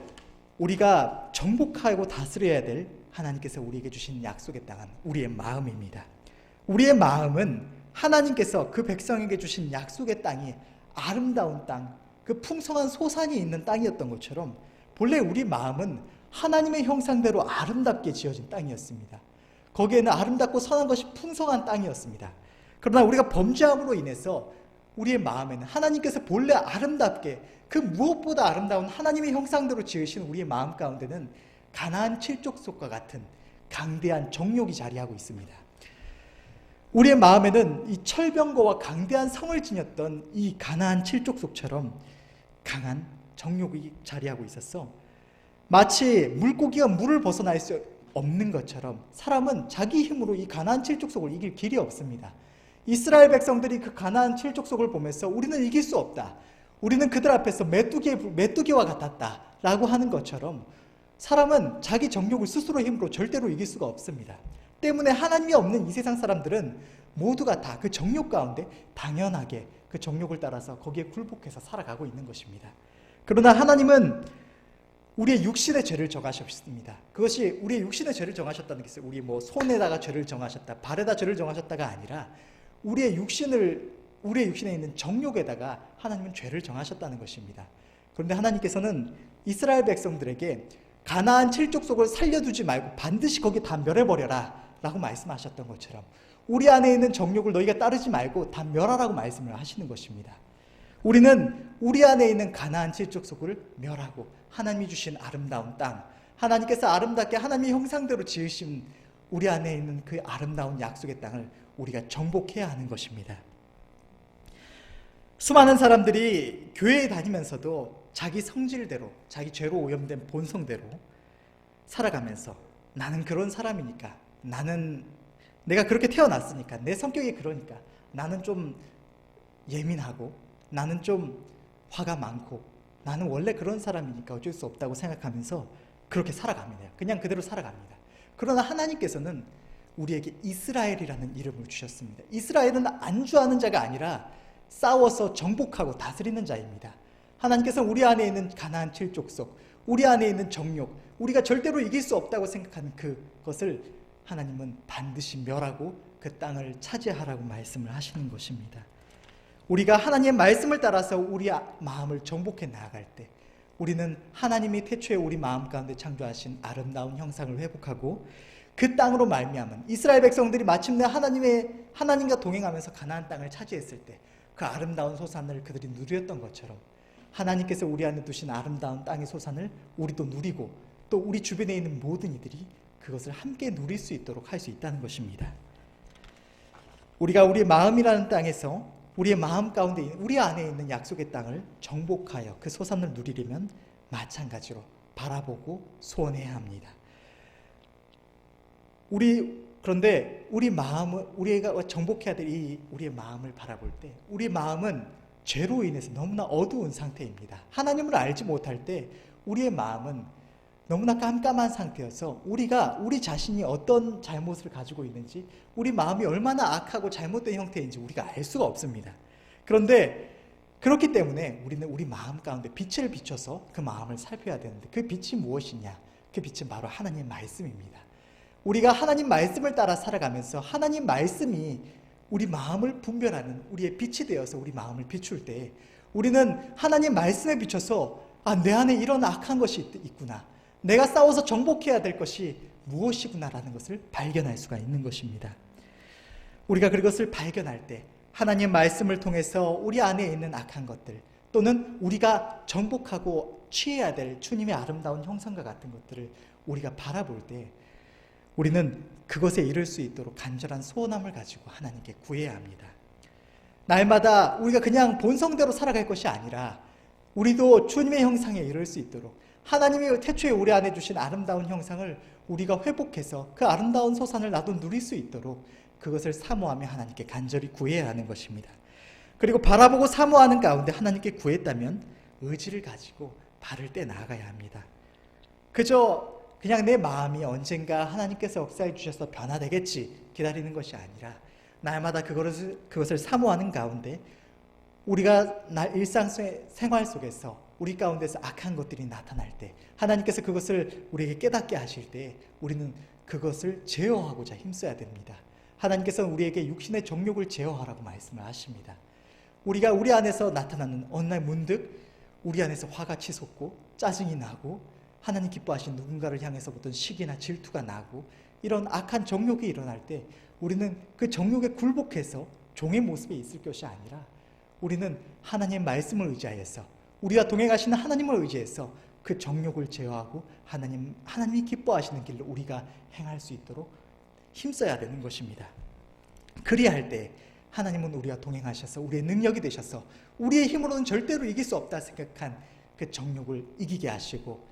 [SPEAKER 1] 우리가 정복하고 다스려야 될 하나님께서 우리에게 주신 약속의 땅은 우리의 마음입니다. 우리의 마음은 하나님께서 그 백성에게 주신 약속의 땅이 아름다운 땅, 그 풍성한 소산이 있는 땅이었던 것처럼 본래 우리 마음은 하나님의 형상대로 아름답게 지어진 땅이었습니다. 거기에는 아름답고 선한 것이 풍성한 땅이었습니다. 그러나 우리가 범죄함으로 인해서 우리의 마음에는 하나님께서 본래 아름답게 그 무엇보다 아름다운 하나님의 형상대로 지으신 우리의 마음 가운데는 가나안 칠족속과 같은 강대한 정욕이 자리하고 있습니다. 우리의 마음에는 이 철병거와 강대한 성을 지녔던 이 가나안 칠족속처럼 강한 정욕이 자리하고 있었어 마치 물고기가 물을 벗어날 수 없는 것처럼 사람은 자기 힘으로 이 가나안 칠족속을 이길 길이 없습니다. 이스라엘 백성들이 그 가나안 칠족속을 보면서 우리는 이길 수 없다. 우리는 그들 앞에서 메뚜기와 같았다 라고 하는 것처럼 사람은 자기 정욕을 스스로 힘으로 절대로 이길 수가 없습니다. 때문에 하나님이 없는 이 세상 사람들은 모두가 다 그 정욕 가운데 당연하게 그 정욕을 따라서 거기에 굴복해서 살아가고 있는 것입니다. 그러나 하나님은 우리의 육신의 죄를 정하셨습니다. 그것이 우리의 육신의 죄를 정하셨다는 게 있어요. 우리 손에다가 죄를 정하셨다, 발에다 죄를 정하셨다가 아니라 우리의 육신에 있는 정욕에다가 하나님은 죄를 정하셨다는 것입니다. 그런데 하나님께서는 이스라엘 백성들에게 가나안 칠족속을 살려두지 말고 반드시 거기 다 멸해버려라 라고 말씀하셨던 것처럼 우리 안에 있는 정욕을 너희가 따르지 말고 다 멸하라고 말씀을 하시는 것입니다. 우리는 우리 안에 있는 가나안 칠족속을 멸하고 하나님이 주신 아름다운 땅, 하나님께서 아름답게 하나님의 형상대로 지으신 우리 안에 있는 그 아름다운 약속의 땅을 우리가 정복해야 하는 것입니다. 수많은 사람들이 교회에 다니면서도 자기 성질대로, 자기 죄로 오염된 본성대로 살아가면서 나는 그런 사람이니까, 내가 그렇게 태어났으니까, 내 성격이 그러니까, 나는 좀 예민하고, 나는 좀 화가 많고, 나는 원래 그런 사람이니까 어쩔 수 없다고 생각하면서 그렇게 살아갑니다. 그냥 그대로 살아갑니다. 그러나 하나님께서는 우리에게 이스라엘이라는 이름을 주셨습니다. 이스라엘은 안주하는 자가 아니라 싸워서 정복하고 다스리는 자입니다. 하나님께서 우리 안에 있는 가나안 칠족속, 우리 안에 있는 정욕, 우리가 절대로 이길 수 없다고 생각하는 그것을 하나님은 반드시 멸하고 그 땅을 차지하라고 말씀을 하시는 것입니다. 우리가 하나님의 말씀을 따라서 우리 마음을 정복해 나아갈 때 우리는 하나님이 태초에 우리 마음 가운데 창조하신 아름다운 형상을 회복하고 그 땅으로 말미암은 이스라엘 백성들이 마침내 하나님과 동행하면서 가나안 땅을 차지했을 때 그 아름다운 소산을 그들이 누렸던 것처럼 하나님께서 우리 안에 두신 아름다운 땅의 소산을 우리도 누리고 또 우리 주변에 있는 모든 이들이 그것을 함께 누릴 수 있도록 할 수 있다는 것입니다. 우리가 우리의 마음이라는 땅에서 우리의 마음 가운데 우리 안에 있는 약속의 땅을 정복하여 그 소산을 누리려면 마찬가지로 바라보고 소원해야 합니다. 그런데 우리가 정복해야 될 우리의 마음을 바라볼 때 우리 마음은 죄로 인해서 너무나 어두운 상태입니다. 하나님을 알지 못할 때 우리의 마음은 너무나 깜깜한 상태여서 우리 자신이 어떤 잘못을 가지고 있는지, 우리 마음이 얼마나 악하고 잘못된 형태인지 우리가 알 수가 없습니다. 그런데 그렇기 때문에 우리는 우리 마음 가운데 빛을 비춰서 그 마음을 살펴야 되는데 그 빛이 무엇이냐? 그 빛은 바로 하나님의 말씀입니다. 우리가 하나님 말씀을 따라 살아가면서 하나님 말씀이 우리 마음을 분별하는 우리의 빛이 되어서 우리 마음을 비출 때 우리는 하나님 말씀에 비춰서 내 안에 이런 악한 것이 있구나, 내가 싸워서 정복해야 될 것이 무엇이구나라는 것을 발견할 수가 있는 것입니다. 우리가 그것을 발견할 때 하나님 말씀을 통해서 우리 안에 있는 악한 것들 또는 우리가 정복하고 취해야 될 주님의 아름다운 형상과 같은 것들을 우리가 바라볼 때 우리는 그것에 이를 수 있도록 간절한 소원함을 가지고 하나님께 구해야 합니다. 날마다 우리가 그냥 본성대로 살아갈 것이 아니라 우리도 주님의 형상에 이를 수 있도록 하나님이 태초에 우리 안에 주신 아름다운 형상을 우리가 회복해서 그 아름다운 소산을 나도 누릴 수 있도록 그것을 사모하며 하나님께 간절히 구해야 하는 것입니다. 그리고 바라보고 사모하는 가운데 하나님께 구했다면 의지를 가지고 발을 떼 나아가야 합니다. 그냥 내 마음이 언젠가 하나님께서 역사해 주셔서 변화되겠지 기다리는 것이 아니라 날마다 그것을 사모하는 가운데 우리가 일상생활 속에서 우리 가운데서 악한 것들이 나타날 때 하나님께서 그것을 우리에게 깨닫게 하실 때 우리는 그것을 제어하고자 힘써야 됩니다. 하나님께서는 우리에게 육신의 정욕을 제어하라고 말씀을 하십니다. 우리가 우리 안에서 나타나는 어느 날 문득 우리 안에서 화가 치솟고 짜증이 나고 하나님 기뻐하신 누군가를 향해서부터 시기나 질투가 나고 이런 악한 정욕이 일어날 때 우리는 그 정욕에 굴복해서 종의 모습에 있을 것이 아니라 우리는 하나님의 말씀을 의지하여서 우리와 동행하시는 하나님을 의지해서 그 정욕을 제어하고 하나님이 기뻐하시는 길로 우리가 행할 수 있도록 힘써야 되는 것입니다. 그리할 때 하나님은 우리와 동행하셔서 우리의 능력이 되셔서 우리의 힘으로는 절대로 이길 수 없다 생각한 그 정욕을 이기게 하시고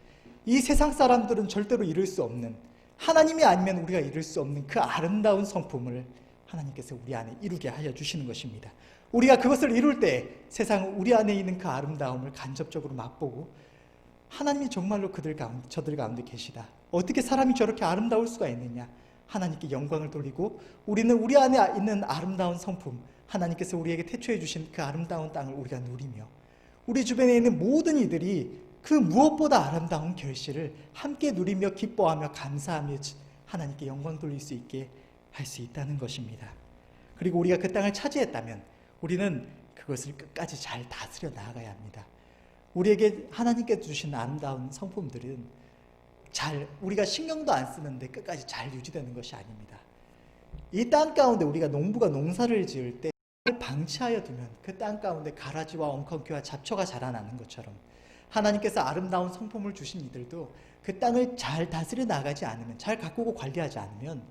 [SPEAKER 1] 이 세상 사람들은 절대로 이룰 수 없는 하나님이 아니면 우리가 이룰 수 없는 그 아름다운 성품을 하나님께서 우리 안에 이루게 하여 주시는 것입니다. 우리가 그것을 이룰 때 세상은 우리 안에 있는 그 아름다움을 간접적으로 맛보고 하나님이 정말로 저들 가운데 계시다. 어떻게 사람이 저렇게 아름다울 수가 있느냐. 하나님께 영광을 돌리고 우리는 우리 안에 있는 아름다운 성품, 하나님께서 우리에게 태초해 주신 그 아름다운 땅을 우리가 누리며 우리 주변에 있는 모든 이들이 그 무엇보다 아름다운 결실을 함께 누리며 기뻐하며 감사하며 하나님께 영광 돌릴 수 있게 할 수 있다는 것입니다. 그리고 우리가 그 땅을 차지했다면 우리는 그것을 끝까지 잘 다스려 나아가야 합니다. 우리에게 하나님께 주신 아름다운 성품들은 우리가 신경도 안 쓰는데 끝까지 잘 유지되는 것이 아닙니다. 이 땅 가운데 우리가 농부가 농사를 지을 때 방치하여 두면 그 땅 가운데 가라지와 엉겅퀴와 잡초가 자라나는 것처럼 하나님께서 아름다운 성품을 주신 이들도 그 땅을 잘 다스려 나가지 않으면, 잘 가꾸고 관리하지 않으면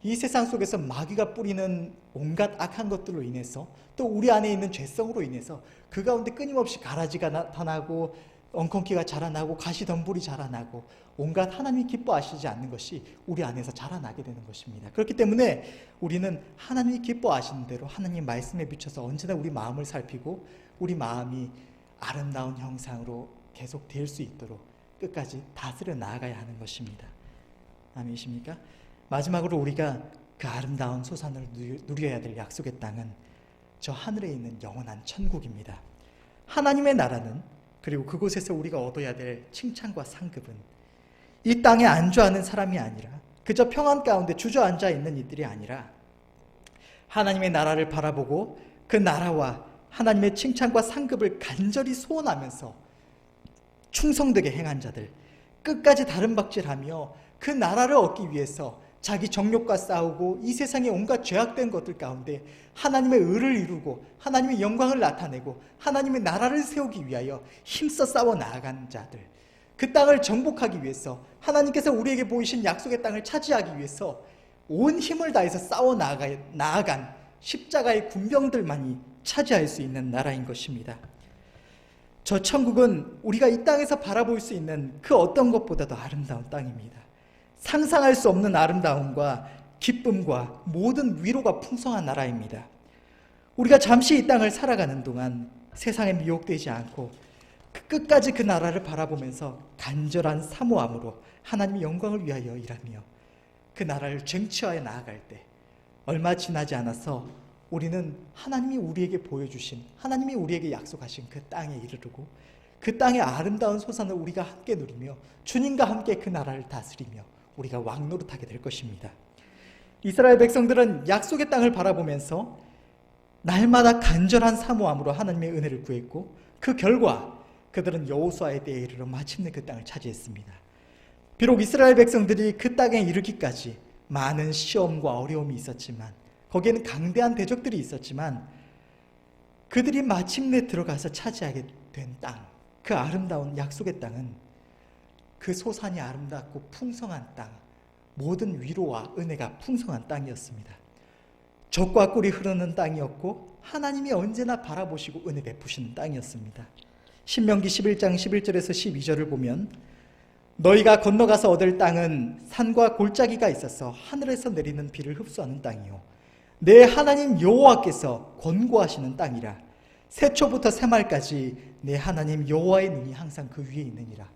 [SPEAKER 1] 이 세상 속에서 마귀가 뿌리는 온갖 악한 것들로 인해서 또 우리 안에 있는 죄성으로 인해서 그 가운데 끊임없이 가라지가 나타나고 엉겅퀴가 자라나고 가시덤불이 자라나고 온갖 하나님이 기뻐하시지 않는 것이 우리 안에서 자라나게 되는 것입니다. 그렇기 때문에 우리는 하나님이 기뻐하시는 대로 하나님 말씀에 비춰서 언제나 우리 마음을 살피고 우리 마음이 아름다운 형상으로 계속 될 수 있도록 끝까지 다스려 나아가야 하는 것입니다. 아멘이십니까? 마지막으로 우리가 그 아름다운 소산을 누려야 될 약속의 땅은 저 하늘에 있는 영원한 천국입니다. 하나님의 나라는, 그리고 그곳에서 우리가 얻어야 될 칭찬과 상급은 이 땅에 안주하는 사람이 아니라 그저 평안 가운데 주저앉아 있는 이들이 아니라 하나님의 나라를 바라보고 그 나라와 하나님의 칭찬과 상급을 간절히 소원하면서 충성되게 행한 자들, 끝까지 다름박질하며 그 나라를 얻기 위해서 자기 정욕과 싸우고 이 세상의 온갖 죄악된 것들 가운데 하나님의 의를 이루고 하나님의 영광을 나타내고 하나님의 나라를 세우기 위하여 힘써 싸워 나아간 자들, 그 땅을 정복하기 위해서 하나님께서 우리에게 보이신 약속의 땅을 차지하기 위해서 온 힘을 다해서 싸워 나아간 십자가의 군병들만이 차지할 수 있는 나라인 것입니다. 저 천국은 우리가 이 땅에서 바라볼 수 있는 그 어떤 것보다도 아름다운 땅입니다. 상상할 수 없는 아름다움과 기쁨과 모든 위로가 풍성한 나라입니다. 우리가 잠시 이 땅을 살아가는 동안 세상에 미혹되지 않고 끝까지 그 나라를 바라보면서 간절한 사모함으로 하나님의 영광을 위하여 일하며 그 나라를 쟁취하여 나아갈 때 얼마 지나지 않아서 우리는 하나님이 우리에게 보여주신, 하나님이 우리에게 약속하신 그 땅에 이르르고 그 땅의 아름다운 소산을 우리가 함께 누리며 주님과 함께 그 나라를 다스리며 우리가 왕노릇하게 될 것입니다. 이스라엘 백성들은 약속의 땅을 바라보면서 날마다 간절한 사모함으로 하나님의 은혜를 구했고 그 결과 그들은 여호수아의 때에 이르러 마침내 그 땅을 차지했습니다. 비록 이스라엘 백성들이 그 땅에 이르기까지 많은 시험과 어려움이 있었지만, 거기에는 강대한 대적들이 있었지만 그들이 마침내 들어가서 차지하게 된 땅, 그 아름다운 약속의 땅은 그 소산이 아름답고 풍성한 땅, 모든 위로와 은혜가 풍성한 땅이었습니다. 젖과 꿀이 흐르는 땅이었고 하나님이 언제나 바라보시고 은혜 베푸시는 땅이었습니다. 신명기 11장 11절에서 12절을 보면 너희가 건너가서 얻을 땅은 산과 골짜기가 있어서 하늘에서 내리는 비를 흡수하는 땅이요 내 하나님 여호와께서 권고하시는 땅이라. 새초부터 새말까지 내 하나님 여호와의 눈이 항상 그 위에 있느니라.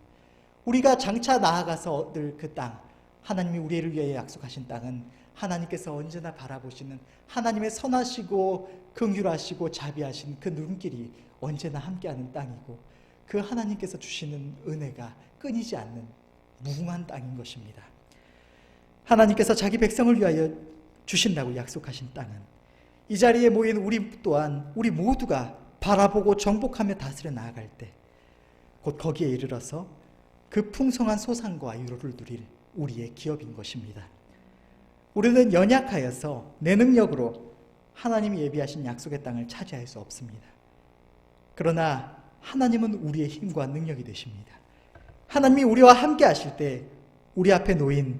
[SPEAKER 1] 우리가 장차 나아가서 얻을 그 땅, 하나님이 우리를 위해 약속하신 땅은 하나님께서 언제나 바라보시는 하나님의 선하시고 긍휼하시고 자비하신 그 눈길이 언제나 함께하는 땅이고 그 하나님께서 주시는 은혜가 끊이지 않는 무궁한 땅인 것입니다. 하나님께서 자기 백성을 위하여 주신다고 약속하신 땅은 이 자리에 모인 우리 또한 우리 모두가 바라보고 정복하며 다스려 나아갈 때 곧 거기에 이르러서 그 풍성한 소산과 유로를 누릴 우리의 기업인 것입니다. 우리는 연약하여서 내 능력으로 하나님이 예비하신 약속의 땅을 차지할 수 없습니다. 그러나 하나님은 우리의 힘과 능력이 되십니다. 하나님이 우리와 함께 하실 때 우리 앞에 놓인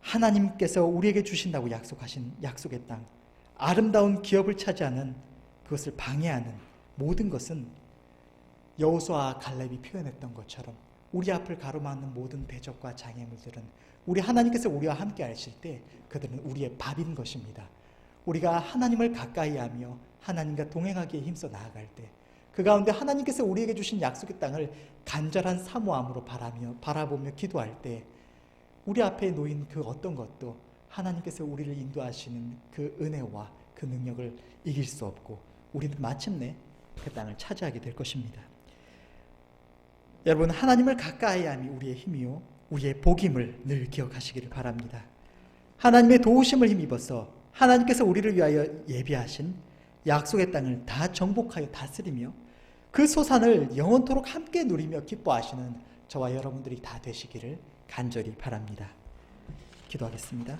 [SPEAKER 1] 하나님께서 우리에게 주신다고 약속하신 약속의 땅, 아름다운 기업을 차지하는 그것을 방해하는 모든 것은 여호수아와 갈렙이 표현했던 것처럼 우리 앞을 가로막는 모든 대적과 장애물들은 우리 하나님께서 우리와 함께 하실 때 그들은 우리의 밥인 것입니다. 우리가 하나님을 가까이 하며 하나님과 동행하기에 힘써 나아갈 때 그 가운데 하나님께서 우리에게 주신 약속의 땅을 간절한 사모함으로 바라보며 기도할 때 우리 앞에 놓인 그 어떤 것도 하나님께서 우리를 인도하시는 그 은혜와 그 능력을 이길 수 없고 우리는 마침내 그 땅을 차지하게 될 것입니다. 여러분, 하나님을 가까이 함이 우리의 힘이요 우리의 복임을 늘 기억하시기를 바랍니다. 하나님의 도우심을 힘입어서 하나님께서 우리를 위하여 예비하신 약속의 땅을 다 정복하여 다스리며 그 소산을 영원토록 함께 누리며 기뻐하시는 저와 여러분들이 다 되시기를 간절히 바랍니다. 기도하겠습니다.